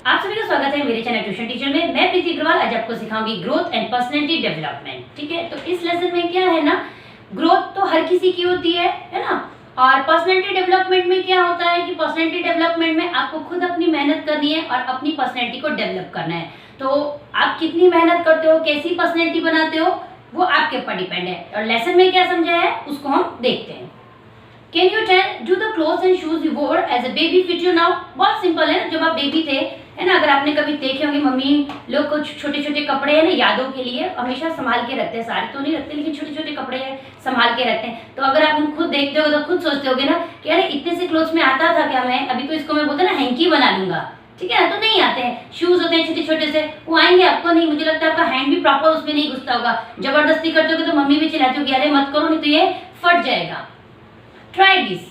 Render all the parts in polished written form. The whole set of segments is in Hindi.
आप सभी का स्वागत है मेरे चैनल ट्यूशन टीचर में। मैं प्रीति अग्रवाल आज आपको सिखाऊंगी ग्रोथ एंड पर्सनैलिटी डेवलपमेंट। ठीक है, तो इस लेसन में क्या है ना, ग्रोथ तो हर किसी की होती है ना। और पर्सनैलिटी डेवलपमेंट में क्या होता है कि पर्सनैलिटी डेवलपमेंट में आपको खुद अपनी मेहनत करनी है और अपनी पर्सनैलिटी को डेवलप करना है। तो आप कितनी मेहनत करते हो, कैसी पर्सनैलिटी बनाते हो, वो आपके ऊपर डिपेंड है। और लेसन में क्या समझाया है उसको हम देखते हैं। Can you tell, do the clothes and shoes you wore as a baby fit you now? बहुत सिंपल है ना, जब आप बेबी थे है ना, अगर आपने कभी देखे होंगे मम्मी लोग कुछ छोटे छोटे कपड़े है ना यादों के लिए हमेशा संभाल के रखते हैं। सारे तो नहीं रखते लेकिन छोटे छोटे कपड़े संभाल के रखते हैं। तो अगर आप उन खुद देखते हो तो खुद सोचते होगे ना कि अरे इतने से क्लोथ्स में आता था क्या मैं, अभी तो इसको मैं बोलते ना हैंकी बना लूंगा। ठीक है ना, तो नहीं आते हैं। शूज होते हैं छोटे छोटे से, वो आएंगे आपको नहीं, मुझे लगता है आपका हैंड भी प्रॉपर उसमें नहीं घुसता होगा। जबरदस्ती करते हो तो मम्मी भी चिल्लाती होगी अरे मत करो नहीं तो ये फट जाएगा। Try this.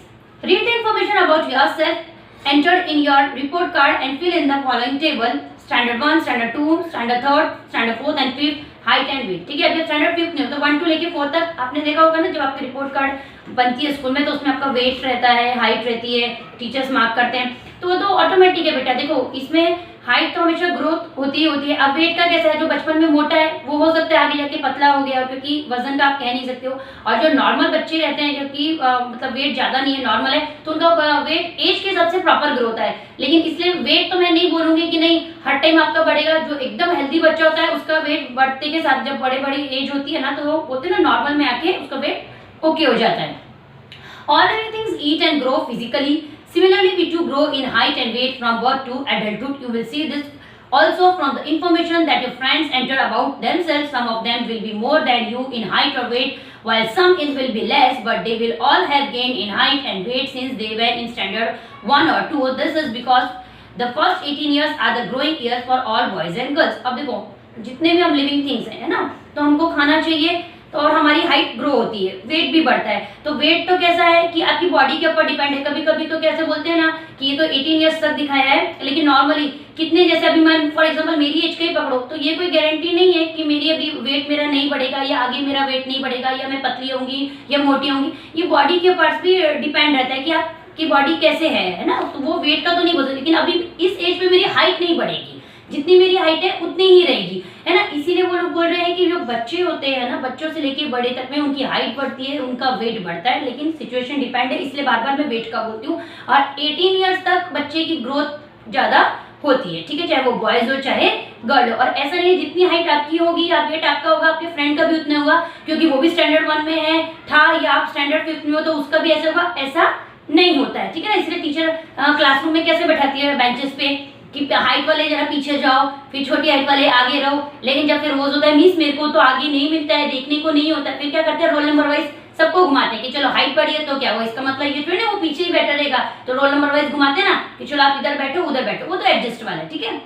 Read the information about yourself entered in your report card and fill in the following table: Standard 1, Standard 2, Standard 3, Standard 4 and 5, height and weight। ठीक है, अभी स्टैंडर्ड 5 नहीं हो तो 1 to लेके 4 तक आपने देखा होगा ना, जब आपकी रिपोर्ट कार्ड बनती है स्कूल में तो उसमें आपका वेट रहता है, हाइट रहती है, टीचर्स मार्क करते हैं। तो वो तो ऑटोमेटिक है बेटा। देखो इसमें हाइट तो हमेशा ग्रोथ होती है। अब वेट का कैसा है, जो बचपन में मोटा है वो हो सकता है आगे जाके पतला हो गया, क्योंकि वजन का आप कह नहीं सकते हो। और जो नॉर्मल बच्चे रहते हैं, जो कि मतलब वेट ज्यादा नहीं है, नॉर्मल है, तो उनका वेट एज के हिसाब से प्रॉपर ग्रोथ है। लेकिन इसलिए वेट तो मैं नहीं बोलूंगी कि नहीं हर टाइम आपका बढ़ेगा। जो एकदम हेल्दी बच्चा होता है उसका वेट बढ़ते के साथ, जब बड़ी एज होती है ना, तो वो बोलते हैं ना नॉर्मल में आके उसका वेट ओके हो जाता है। All living things eat and grow physically. Similarly, we too grow in height and weight from birth to adulthood. You will see this also from the information that your friends enter about themselves. Some of them will be more than you in height or weight, while some will be less, but they will all have gained in height and weight since they were in standard 1 or 2. This is because the first 18 years are the growing years for all boys and girls. अब देखो जितने भी हम लिविंग थिंग्स हैं है ना, तो हमको खाना चाहिए तो और हमारी हाइट ग्रो होती है, वेट भी बढ़ता है। तो वेट तो कैसा है कि आपकी बॉडी के ऊपर डिपेंड है। कभी कभी तो कैसे बोलते हैं ना कि ये तो 18 इयर्स तक दिखाया है, लेकिन नॉर्मली कितने, जैसे अभी मैं फॉर एग्जांपल मेरी एज का ही पकड़ो तो ये कोई गारंटी नहीं है कि मेरी अभी वेट मेरा नहीं बढ़ेगा या आगे मेरा वेट नहीं बढ़ेगा या मैं पतली होंगी या मोटी होंगी। ये बॉडी के ऊपर भी डिपेंड रहता है कि आपकी बॉडी कैसे है ना। तो वो वेट का तो नहीं बोल सकते, लेकिन अभी इस एज पे मेरी हाइट नहीं बढ़ेगी, जितनी मेरी हाइट है उतनी ही रहेगी है ना। इसीलिए वो लोग बोल रहे हैं कि जो बच्चे होते हैं ना, बच्चों से लेके बड़े तक में उनकी हाइट बढ़ती है, उनका वेट बढ़ता है, लेकिन सिचुएशन डिपेंड है, इसलिए बार बार मैं वेट का बोलती हूँ। और 18 इयर्स तक बच्चे की ग्रोथ ज्यादा होती है। ठीक है, चाहे वो बॉयज हो चाहे गर्ल हो। और ऐसा नहीं है जितनी हाइट आपकी होगी या वेट आपका होगा आपके फ्रेंड का भी उतना होगा, क्योंकि वो भी स्टैंडर्ड 1 में है था या आप स्टैंडर्ड 5 में हो तो उसका भी ऐसा होगा, ऐसा नहीं होता है। ठीक है ना, इसलिए टीचर क्लासरूम में कैसे बैठाती है बेंचेस पे कि हाइट वाले जरा पीछे जाओ, फिर छोटी हाइट वाले आगे रहो। लेकिन जब फिर रोज होता है मिस मेरे को तो आगे नहीं मिलता है, देखने को नहीं होता, फिर क्या करते हैं रोल नंबर वाइज सबको घुमाते हैं कि चलो हाइट बढ़ी है तो क्या हुआ, इसका मतलब ये थोड़ी ना वो पीछे ही बैठा रहेगा। तो रोल नंबर वाइज घुमाते हैं ना कि चलो आप इधर बैठो उधर बैठो, वो तो एडजस्ट वाला है। ठीक है,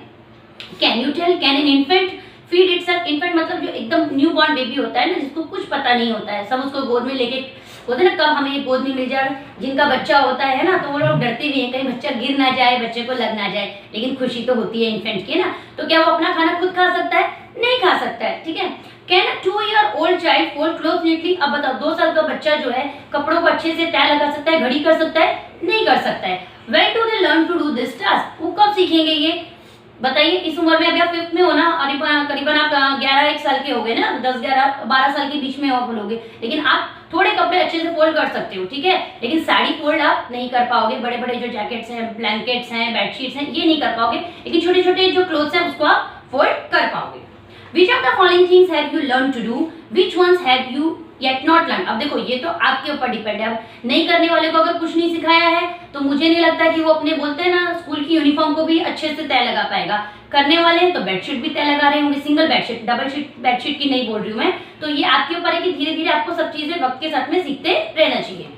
can you tell, can an infant feed itself? Infant मतलब जो एकदम न्यू बॉर्न बेबी होता है ना, जिसको कुछ पता नहीं होता है, सब उसको गोद में लेके होते ना, कब हमें गोद में मिल जाए। जिनका बच्चा होता है ना तो वो लोग डरते भी हैं कहीं बच्चा गिर ना जाए, बच्चे को लग ना जाए, लेकिन खुशी तो होती है इन्फेंट की ना। तो क्या वो अपना खाना खुद खा सकता है? नहीं खा सकता है। ठीक है, can a 2-year-old child fold clothes neatly? अब बताओ 2 साल का बच्चा जो है कपड़ों को अच्छे से तय लगा सकता है, घड़ी कर सकता है? नहीं कर सकता है। When do they learn to do this task? वो कब सीखेंगे ये बताइए? इस उम्र में अभी आप 5th में हो ना, और करीबन आप 11-1 साल के हो गए ना, 10-11-12 साल के बीच में आप लोगे, लेकिन आप थोड़े कपड़े अच्छे से फोल्ड कर सकते हो। ठीक है, लेकिन साड़ी फोल्ड आप नहीं कर पाओगे। बड़े बड़े जो जैकेट्स हैं, ब्लैंकेट्स हैं, बेडशीट्स हैं, ये नहीं कर पाओगे, लेकिन छोटे छोटे जो क्लोथ्स हैं उसको आप फोल्ड कर पाओगे। Which of the following things have you learned to do? Which ones have you yet not learned? अब देखो ये तो आपके ऊपर डिपेंड है। अब नहीं करने वाले को अगर कुछ नहीं सिखाया है तो मुझे नहीं लगता कि वो अपने बोलते हैं ना स्कूल की यूनिफॉर्म को भी अच्छे से तय लगा पाएगा। करने वाले हैं तो बेडशीट भी तय लगा रहे होंगे, single bedsheet, double sheet bedsheet की नहीं बोल रही हूँ मैं। तो ये आपके ऊपर है कि धीरे धीरे आपको सब चीजें वक्त के साथ में सीखते रहना चाहिए।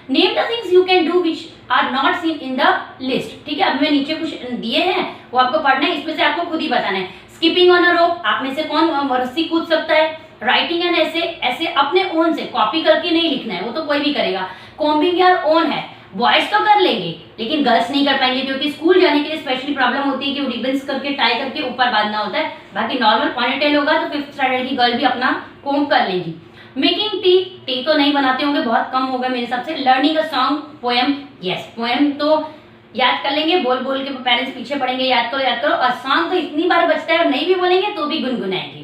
Name the things you can do which are not seen in the list. ठीक है, अब मैं नीचे कुछ दिए हैं वो आपको पढ़ना है, इसमें से आपको खुद ही बताना है। स्कीपिंग ऑन अ रोप, आप में से कौन रस्सी कूद सकता है? राइटिंग एन ऐसे, ऐसे अपने ओन से कॉपी करके नहीं लिखना है, वो तो कोई भी करेगा। कॉम्बिंग योर ओन है, बॉयज तो कर लेंगे लेकिन गर्ल्स नहीं कर पाएंगे, क्योंकि स्कूल जाने के लिए स्पेशली प्रॉब्लम होती है कि वो रिबन्स करके टाई करके ऊपर बांधना होता है। बाकी नॉर्मल पॉनीटेल होगा तो 5th स्टैंडर्ड की गर्ल भी अपना कोम कर लेंगी। मेकिंग टी, टी तो नहीं बनाते होंगे, बहुत कम होगा मेरे हिसाब से। Learning a song, poem, yes poem तो याद कर लेंगे, बोल बोल के पेरेंट्स पीछे पड़ेंगे, याद करो, और सॉन्ग तो इतनी बार बजता है और नहीं भी बोलेंगे तो भी गुनगुनाएंगे।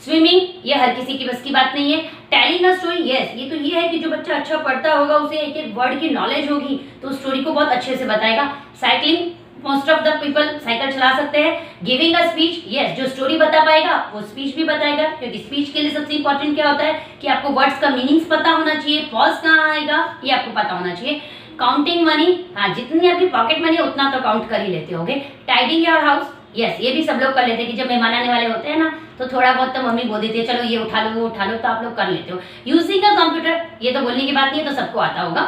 स्विमिंग, ये हर किसी की बस की बात नहीं है। टेलिंग अ स्टोरी, यस, ये तो ये है कि जो बच्चा अच्छा पढ़ता होगा, उसे एक एक वर्ड की नॉलेज होगी तो स्टोरी को बहुत अच्छे से बताएगा। Cycling, most of the people cycle चला सकते हैं। गिविंग अ स्पीच, यस, जो स्टोरी बता पाएगा वो स्पीच भी बताएगा, क्योंकि स्पीच के लिए सबसे इंपॉर्टेंट क्या होता है कि आपको वर्ड्स का मीनिंग्स पता होना चाहिए, पॉज कहाँ आएगा ये आपको पता होना चाहिए। काउंटिंग मनी, हाँ, जितनी आपकी पॉकेट मनी है उतना तो काउंट कर ही लेते होगे। टाइडिंग योर हाउस, यस, ये भी सब लोग कर लेते हैं कि जब मेहमान आने वाले होते हैं ना तो थोड़ा बहुत तो मम्मी बोल देती है चलो ये उठा लो वो उठा लो, तो आप लोग कर लेते हो। यूजिंग अ कंप्यूटर, ये तो बोलने की बात नहीं है, तो सबको आता होगा।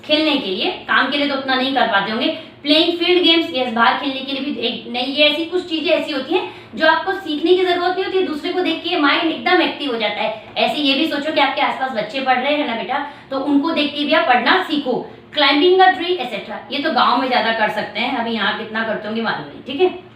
खेलने के लिए, काम के लिए तो उतना नहीं कर पाते होंगे। प्लेइंग फील्ड गेम्स, यस, बाहर खेलने के लिए भी एक नहीं, ये ऐसी कुछ चीजें ऐसी होती हैं जो आपको सीखने की जरूरत नहीं होती है, दूसरे को देख के माइंड एकदम एक्टिव हो जाता है। ऐसे ये भी सोचो कि आपके आसपास बच्चे पढ़ रहे हैं ना बेटा, तो उनको देख के भी आप पढ़ना सीखो। क्लाइंबिंग अ ट्री एसेट्रा, ये तो गांव में ज्यादा कर सकते हैं, अभी यहाँ कितना करते होंगे मालूम नहीं, ठीक है।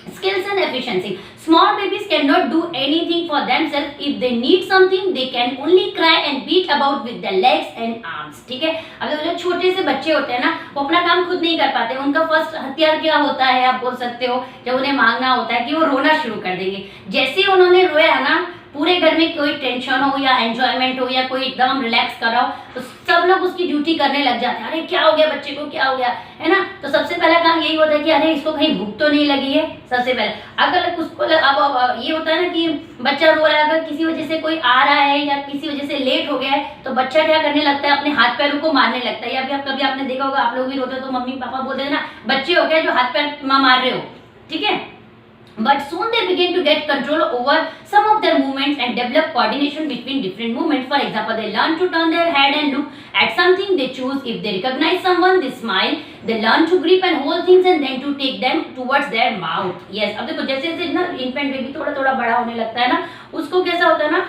Skills and efficiency. Small babies cannot do anything for themselves. If they need something, they can only cry and beat about with their legs and arms. ठीक है, अगर जो छोटे से बच्चे होते हैं ना, वो अपना काम खुद नहीं कर पाते, उनका फर्स्ट हथियार क्या होता है आप बोल सकते हो, जब उन्हें मांगना होता है कि वो रोना शुरू कर देंगे। जैसे उन्होंने रोया ना, पूरे घर में कोई टेंशन हो या एंजॉयमेंट हो या कोई एकदम रिलैक्स कर रहा हो, तो सब लोग उसकी ड्यूटी करने लग जाते हैं। अरे क्या हो गया बच्चे को, क्या हो गया, है ना। तो सबसे पहला काम यही होता है कि अरे इसको कहीं भूख तो नहीं लगी है, सबसे पहले। अगर उसको अब ये होता है ना कि बच्चा रो रहा है, अगर किसी वजह से कोई आ रहा है या किसी वजह से लेट हो गया है, तो बच्चा क्या करने लगता है, अपने हाथ पैरों को मारने लगता है। या फिर कभी आपने देखा होगा, आप लोग भी रोते हो तो मम्मी पापा बोलते हैं ना, बच्चे हो गए जो हाथ पैर मार रहे हो, ठीक है। But soon they begin to get control over some of their movements and develop coordination between different movements. For example, they learn to turn their head and look at something they choose. If they recognize someone, they smile. They learn to grip and hold things and then to take them towards their mouth. Yes, अब देखो जैसे जैसे ना infant baby थोड़ा थोड़ा बड़ा होने लगता है ना, उसको कैसा होता है ना,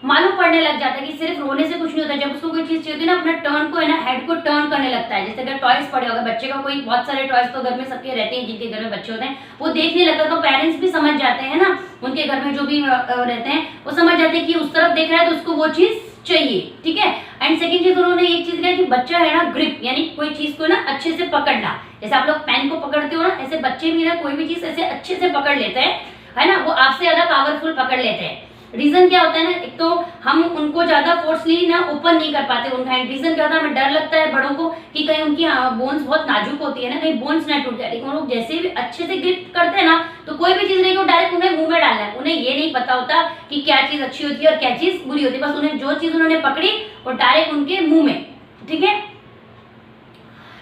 मालूम पड़ने लग जाता है कि सिर्फ रोने से कुछ नहीं होता। जब उसको कोई चीज चाहिए होती है ना, अपना टर्न को है ना, हेड को टर्न करने लगता है। जैसे अगर टॉयज पड़े होगा बच्चे का, कोई बहुत सारे टॉयज तो घर में सबके रहते हैं, जिनके घर में बच्चे होते हैं वो देखने लगता है, तो पेरेंट्स भी समझ जाते हैं ना, उनके घर में जो भी रहते हैं वो समझ जाते हैं कि उस तरफ देख रहा है तो उसको वो चीज चाहिए, ठीक है। एंड सेकंड चीज उन्होंने एक चीज कहा कि बच्चा है ना ग्रिप, यानी कोई चीज को ना अच्छे से पकड़ना। जैसे आप लोग पेन को पकड़ते हो ना, ऐसे बच्चे भी ना कोई भी चीज ऐसे अच्छे से पकड़ लेते हैं, है ना, वो आपसे ज्यादा पावरफुल पकड़ लेते हैं। रीजन क्या होता है ना, एक तो हम उनको ज्यादा फोर्सली ना ओपन नहीं कर पाते उनका हैंड। रीजन क्या होता है, हमें डर लगता है बड़ों को कि कहीं उनकी बोन्स बहुत नाजुक होती है ना, कहीं बोन्स ना टूट जाए। लेकिन वो लोग जैसे भी अच्छे से ग्रिप करते हैं ना, तो कोई भी चीज रहेगी डायरेक्ट उन्हें मुंह में डालना है। उन्हें ये नहीं पता होता कि क्या चीज अच्छी होती है और क्या चीज बुरी होती है, बस उन्हें जो चीज उन्होंने पकड़ी वो डायरेक्ट उनके मुंह में, ठीक है।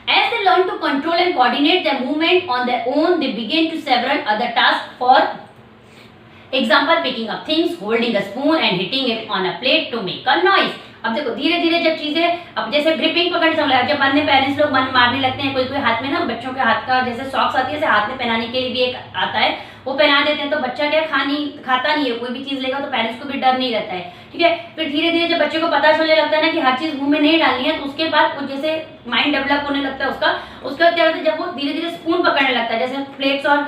As they learn to control and coordinate their movement on their own, they begin to several other tasks. For example, picking up things, holding a spoon and hitting it on a plate to make a noise. अब देखो धीरे धीरे जब चीजें, अब जैसे ग्रिपिंग पकड़ समझ, जब बाद में पेरेंट्स लोग मारने लगते हैं, कोई कोई हाथ में ना, बच्चों के हाथ का जैसे सॉक्स आती है, जैसे हाथ में पहनाने के लिए भी एक आता है, वो पहना देते हैं, तो बच्चा क्या खाता नहीं है, कोई भी चीज लेगा तो पेरेंट्स को भी डर नहीं रहता है, ठीक है। फिर धीरे धीरे जब बच्चे को पता चलने लगता है ना कि हर चीज मुंह में नहीं डालनी है, तो उसके बाद वो जैसे माइंड डेवलप होने लगता है उसका। उसके बाद क्या होता है, जब वो धीरे धीरे स्पून पकड़ने लगता है, जैसे प्लेट्स और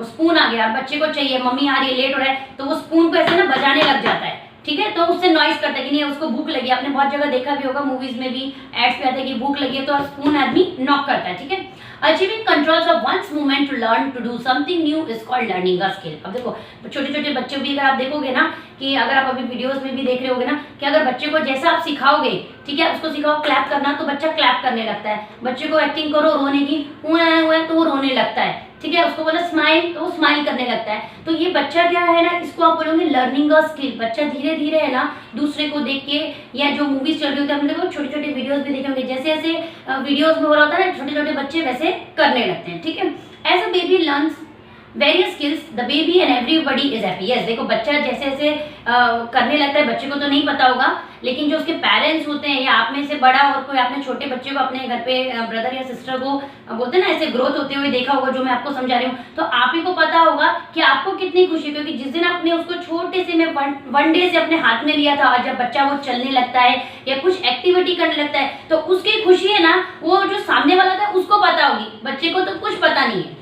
स्पून आ गया, बच्चे को चाहिए, मम्मी आ रही है, लेट हो रहा है, तो वो स्पून को ऐसे ना बजाने लग जाता है, ठीक है। तो उससे नॉइस करता है कि नहीं, उसको भूख लगी। आपने बहुत जगह देखा भी होगा, मूवीज में भी एड्स पे आता है कि भूख लगी है, तो स्पून आदमी नॉक करता है, ठीक है। Achieving controls of one's movement to learn to do something new is called learning a skill. अब देखो छोटे छोटे बच्चे भी अगर आप देखोगे ना, कि अगर आप अभी वीडियोस में भी देख रहे होगे ना, कि अगर बच्चे को जैसा आप सिखाओगे, ठीक है, उसको सिखाओ क्लैप करना, तो बच्चा क्लैप करने लगता है। बच्चे को एक्टिंग करो रोने की, हुआ तो वो रोने लगता है, ठीक है। उसको बोला स्माइल, तो वो स्माइल करने लगता है। तो ये बच्चा क्या है ना, इसको आप बोलोगे लर्निंग अ स्किल। बच्चा धीरे धीरे है ना, दूसरे को देख के, या जो मूवीज चल रही होती है, हमने देखो छोटे छोटे वीडियोस भी देखे होंगे, जैसे जैसे वीडियोस में हो रहा होता है ना, छोटे छोटे बच्चे वैसे करने लगते हैं, ठीक है। As a baby learns various skills the baby and everybody is happy. Yes, देखो बच्चा जैसे जैसे करने लगता है, बच्चे को तो नहीं पता होगा, लेकिन जो उसके पेरेंट्स होते हैं या आप में से बड़ा और कोई आपने छोटे बच्चे को अपने घर पे ब्रदर या सिस्टर को बोलते हैं ना, ऐसे ग्रोथ होते हुए देखा होगा, जो मैं आपको समझा रही हूँ, तो आप ही को पता होगा कि आपको कितनी खुशी, क्योंकि जिस दिन आपने उसको छोटे से में वन डे से अपने हाथ में लिया था, और जब बच्चा वो चलने लगता है या कुछ एक्टिविटी करने लगता है, तो उसकी खुशी है ना, वो जो सामने वाला था उसको पता होगी, बच्चे को तो कुछ पता नहीं है।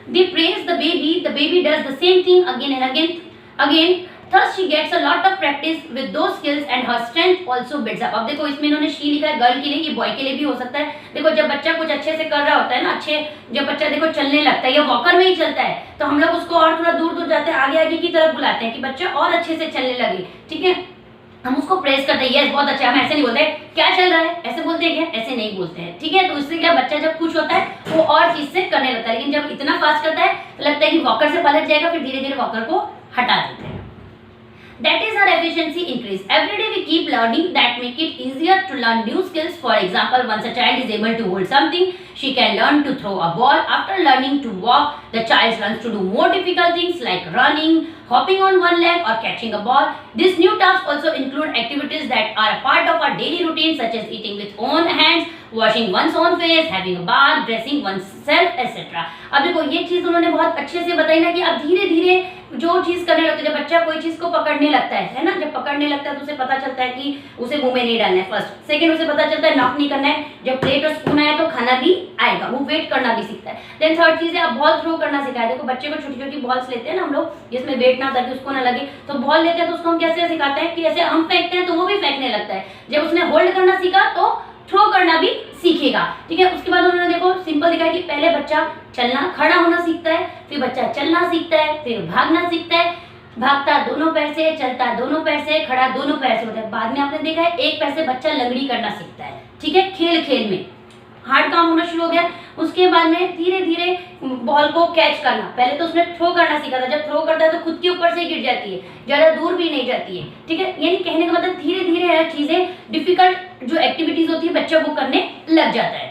They praise the baby does the same thing again and again. Thus she gets a lot of practice with those skills and her strength also builds up. अब देखो इसमें इन्होंने she लिखा है गर्ल के लिए, ये बॉय के लिए भी हो सकता है। देखो जब बच्चा कुछ अच्छे से कर रहा होता है ना, जब बच्चा देखो चलने लगता है या वॉकर में ही चलता है, तो हम लोग उसको और थोड़ा दूर दूर जाते हैं, आगे आगे की तरफ बुलाते हैं कि बच्चा और अच्छे से चलने लगे, ठीक है। हम उसको प्रेस करते हैं, यस बहुत अच्छा। हम ऐसे नहीं बोलते क्या चल रहा है, ऐसे बोलते हैं क्या, ऐसे नहीं बोलते हैं, ठीक है। तो इससे क्या बच्चा जब खुश होता है वो और चीज से करने लगता है, लेकिन जब इतना फास्ट करता है तो लगता है कि वॉकर से पलट जाएगा, फिर धीरे धीरे वॉकर को हटा देते हैं। That is our efficiency increase. Every day we keep learning that make it easier to learn new skills. For example, once a child is able to hold something, she can learn to throw a ball. After learning to walk, the child learns to do more difficult things like running, hopping on one leg or catching a ball. These new tasks also include activities that are a part of our daily routine such as eating with own hands, washing one's own face, having a bath, dressing oneself, etc. अब देखो ये चीज उन्होंने बहुत अच्छे से बताई ना कि अब धीरे धीरे जो चीज करने लगते हैं, जब बच्चा कोई चीज को पकड़ने लगता है ना, जब पकड़ने लगता है तो उसे पता चलता है कि उसे मुंह में नहीं डालना है, फर्स्ट। सेकंड, उसे पता चलता है नॉक नहीं करना है, जब प्लेट और स्पून आया तो खाना भी आएगा, वो वेट करना भी सीखता है। देन थर्ड चीज है अब बॉल थ्रो करना सिखाया। देखो बच्चे को छोटी छोटी बॉल्स लेते हैं ना हम लोग, जिसमें वेट ना ताकि उसको ना लगे, तो बॉल लेते हैं तो उसको हम कैसे सिखाते हैं कि ऐसे हम फेंकते हैं तो वो भी फेंकने लगता है। जब उसने होल्ड करना सीखा तो थ्रो करना भी सीखेगा, ठीक है। उसके बाद उन्होंने देखो सिंपल दिखाया कि पहले बच्चा चलना, खड़ा होना सीखता है, फिर बच्चा चलना सीखता है, फिर भागना सीखता है, भागता दोनों पैर से, चलता दोनों पैर से, खड़ा दोनों पैर से होता है। बाद में आपने देखा है एक पैर से बच्चा लंगड़ी करना सीखता है, ठीक है, खेल खेल में हार्ड काम होना शुरू हो गया। उसके बाद में धीरे धीरे बॉल को कैच करना, पहले तो उसने थ्रो करना सीखा था, जब थ्रो करता है तो खुद के ऊपर से गिर जाती है, ज्यादा दूर भी नहीं जाती है, ठीक है। यानी कहने का मतलब धीरे धीरे चीजें डिफिकल्ट जो एक्टिविटीज होती है बच्चा वो करने लग जाता है।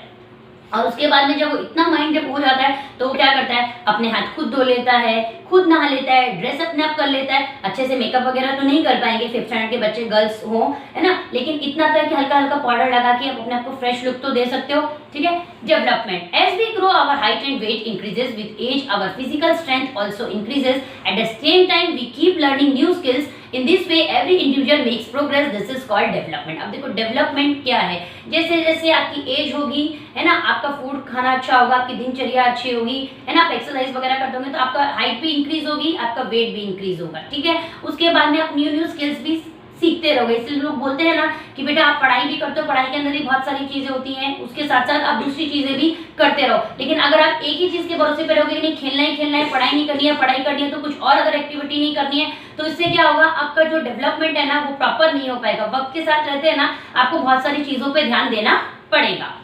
और उसके बाद में जब वो इतना माइंड जब हो जाता है तो वो क्या करता है, अपने हाथ खुद धो लेता है, खुद नहा लेता है, ड्रेस अपने आप कर लेता है। अच्छे से मेकअप वगैरह तो नहीं कर पाएंगे 5th स्टैंडर्ड के बच्चे, गर्ल्स हो, है ना, लेकिन इतना तो है कि हल्का हल्का पाउडर लगा के अपने आप को फ्रेश लुक तो दे सकते हो, ठीक है। Development, as we grow our height and weight increases, with age our physical strength also increases, at the same time we keep learning new skills. In this way every individual makes progress, this is called development. अब देखो डेवलपमेंट क्या है, जैसे जैसे आपकी एज होगी, है ना, आपका फूड खाना अच्छा होगा, आपकी दिनचर्या अच्छी होगी, है ना, आप एक्सरसाइज वगैरह करते होंगे तो आपका हाइट भी इंक्रीज होगी, आपका वेट भी इंक्रीज होगा, ठीक है। उसके बाद में आप न्यू न्यू स्किल्स भी सीखते रहोगे। इसलिए लोग बोलते हैं ना कि बेटा आप पढ़ाई भी करते हो, पढ़ाई के अंदर ही बहुत सारी चीजें होती हैं, उसके साथ साथ आप दूसरी चीजें भी करते रहो। लेकिन अगर आप एक ही चीज के भरोसे पे रहोगे कि नहीं खेलना ही खेलना है, पढ़ाई नहीं करनी है, पढ़ाई करनी है तो कुछ और अगर एक्टिविटी नहीं करनी है, तो इससे क्या होगा, आपका जो डेवलपमेंट है ना वो प्रॉपर नहीं हो पाएगा। वक्त के साथ रहते हैं ना आपको बहुत सारी चीजों पर ध्यान देना पड़ेगा।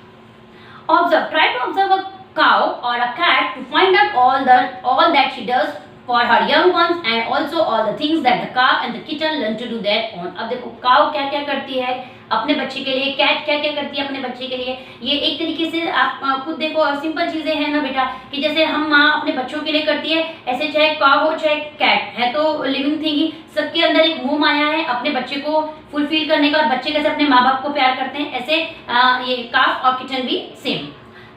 Observe, try to observe a cow or a cat to find out all that she does for her young ones and also all the things that the cow and the kitten learn to do their own। अब देखो काव क्या क्या करती है अपने बच्चे के लिए, कैट क्या क्या करती है अपने बच्चे के लिए। ये एक तरीके से आप खुद देखो सिंपल चीजें हैं ना बेटा, कि जैसे हम माँ अपने बच्चों के लिए करती है, ऐसे चाहे काव हो चाहे कैट है तो लिविंग थिंग ही, सबके अंदर एक मोह माया है अपने बच्चे को फुलफिल करने का। और बच्चे कैसे अपने माँ बाप को प्यार करते हैं, ऐसे ये काफ और किचन भी same.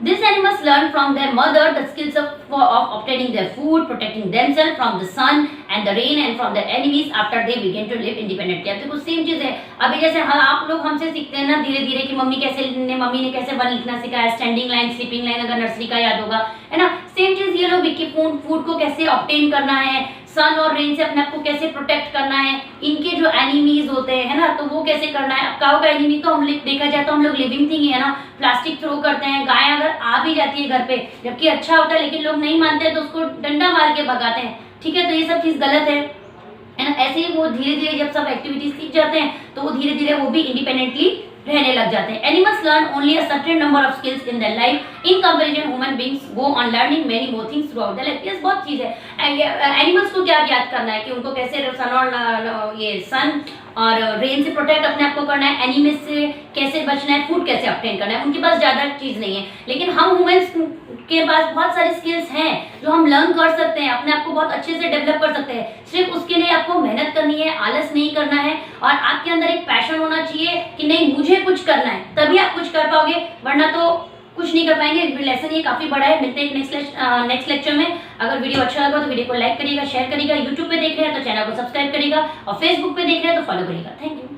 These animals learn from their mother the skills of obtaining their food, protecting themselves from the sun and the rain and from their enemies after they begin to live independently। अब देखो सेम चीज है, अभी जैसे आप लोग हमसे सीखते हैं ना धीरे धीरे कि मम्मी ने कैसे वन लिखना सिखाया, स्टैंडिंग लाइन, स्लीपिंग लाइन अगर नर्सरी का याद होगा, है ना। सेम चीज ये लोग भी फूड को कैसे ऑब्टेन करना है, सन और रेन से अपने आप को कैसे प्रोटेक्ट करना है, इनके जो एनिमीज होते हैं ना तो वो कैसे करना है। अब काऊ का एनिमी तो हम देखा जाए तो हम लोग लिविंग थिंग है ना, प्लास्टिक थ्रो करते हैं, गाय अगर आ भी जाती है घर पे जबकि अच्छा होता है लेकिन लोग नहीं मानते हैं तो उसको डंडा मार के भगाते हैं, ठीक है। तो ये सब चीज गलत है ना। ऐसे ही वो धीरे धीरे जब सब एक्टिविटीज सीख जाते हैं तो वो धीरे धीरे वो भी इंडिपेंडेंटली रहने लग जाते हैं। Animals learn only a certain number of skills in their life, in comparison human beings go on learning many more things through out their life. ये बहुत चीज है। एनिमल्स को क्या याद करना है कि उनको कैसे सन और रेन से प्रोटेक्ट अपने आप को करना है, एनिमल्स से कैसे बचना है, फूड कैसे ऑब्टेन करना है, उनके पास ज्यादा चीज नहीं है। लेकिन हम ह्यूमंस के पास बहुत सारी स्किल्स हैं जो हम लर्न कर सकते हैं, अपने आप को बहुत अच्छे से डेवलप कर सकते हैं। सिर्फ उसके लिए आपको मेहनत करनी है, आलस नहीं करना है और आपके अंदर एक पैशन होना चाहिए कि नहीं मुझे कुछ करना है, तभी आप कुछ कर पाओगे, वरना तो कुछ नहीं कर पाएंगे। लेसन ये काफी बड़ा है, मिलते हैं नेक्स्ट लेक्चर में। अगर वीडियो अच्छा लगा तो वीडियो को लाइक करिएगा, शेयर करिएगा, यूट्यूब पे देख रहे हैं तो चैनल को सब्सक्राइब करिएगा और फेसबुक पे देख रहे हैं तो फॉलो करिएगा। Thank you.